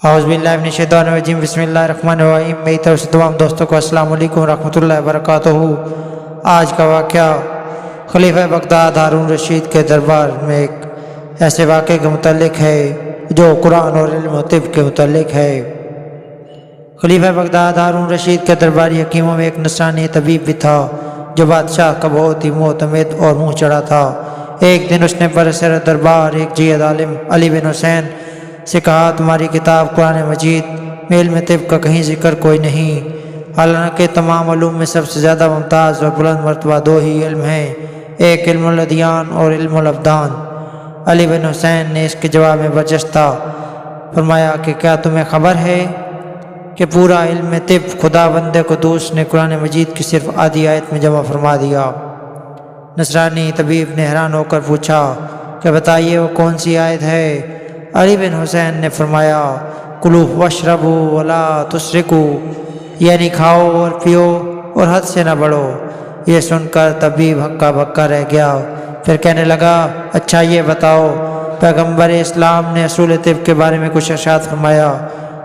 اعوذ باللہ من الشیطان الرجیم بسم اللہ الرحمن الرحیم۔ میری طرف سے تمام دوستوں کو السلام علیکم ورحمۃ اللہ وبرکاتہ۔ آج کا واقعہ خلیفہ بغداد ہارون رشید کے دربار میں ایک ایسے واقعے کے متعلق ہے جو قرآن اور علم و طب کے متعلق ہے۔ خلیفہ بغداد ہارون رشید کے درباری حکیموں میں ایک نصرانی طبیب بھی تھا جو بادشاہ کا بہت ہی معتمد اور منہ چڑھا تھا۔ ایک دن اس نے برسر دربار ایک جید عالم علی بن حسین سے کہا، تمہاری کتاب قرآن مجید میں علم طب کا کہیں ذکر کوئی نہیں، حالانکہ تمام علوم میں سب سے زیادہ ممتاز اور بلند مرتبہ دو ہی علم ہیں، ایک علم الادیان اور علم الابدان۔ علی بن حسین نے اس کے جواب میں برجستہ فرمایا کہ کیا تمہیں خبر ہے کہ پورا علم طب خدا بند قدوس نے قرآن مجید کی صرف آدھی آیت میں جمع فرما دیا؟ نصرانی طبیب نے حیران ہو کر پوچھا کہ بتائیے وہ کون سی آیت ہے؟ علی بن حسین نے فرمایا، کلوا واشربوا ولا تسرفوا، یعنی کھاؤ اور پیو اور حد سے نہ بڑھو۔ یہ سن کر طبیب ہکا بکا رہ گیا، پھر کہنے لگا، اچھا یہ بتاؤ پیغمبر اسلام نے اصول طب کے بارے میں کچھ ارشاد فرمایا؟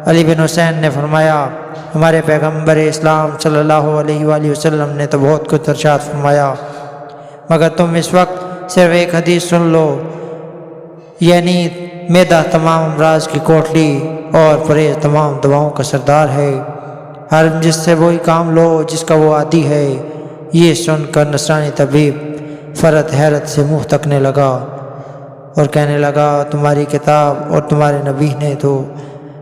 علی بن حسین نے فرمایا، ہمارے پیغمبر اسلام صلی اللہ علیہ وآلہ وسلم نے تو بہت کچھ ارشاد فرمایا، مگر تم اس وقت صرف ایک حدیث سن لو، یعنی معدہ تمام امراض کی کوٹلی اور پرہیز تمام دواؤں کا سردار ہے، ہر جس سے وہی کام لو جس کا وہ عادی ہے۔ یہ سن کر نصرانی طبیب فرت حیرت سے منہ تکنے لگا اور کہنے لگا، تمہاری کتاب اور تمہارے نبی نے تو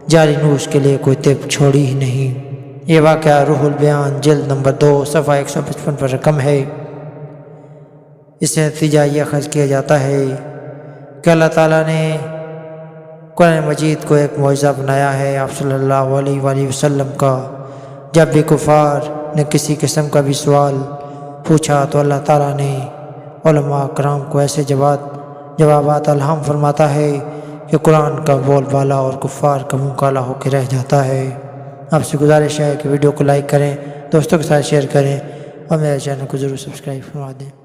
جاری نوش کے لیے کوئی طب چھوڑی ہی نہیں۔ یہ واقعہ روح البیان جلد نمبر 2 صفحہ 155 پر رقم ہے۔ اس سے نتیجہ یہ اخذ کیا جاتا ہے کہ اللہ تعالیٰ نے قرآن مجید کو ایک معجزہ بنایا ہے آپ صلی اللہ علیہ وآلہ وسلم کا۔ جب بھی کفار نے کسی قسم کا بھی سوال پوچھا تو اللہ تعالیٰ نے علماء کرام کو ایسے جوابات الہام فرماتا ہے کہ قرآن کا بول بالا اور کفار کا منہ کالا ہو کے رہ جاتا ہے۔ آپ سے گزارش ہے کہ ویڈیو کو لائک کریں، دوستوں کے ساتھ شیئر کریں اور میرے چینل کو ضرور سبسکرائب فرما دیں۔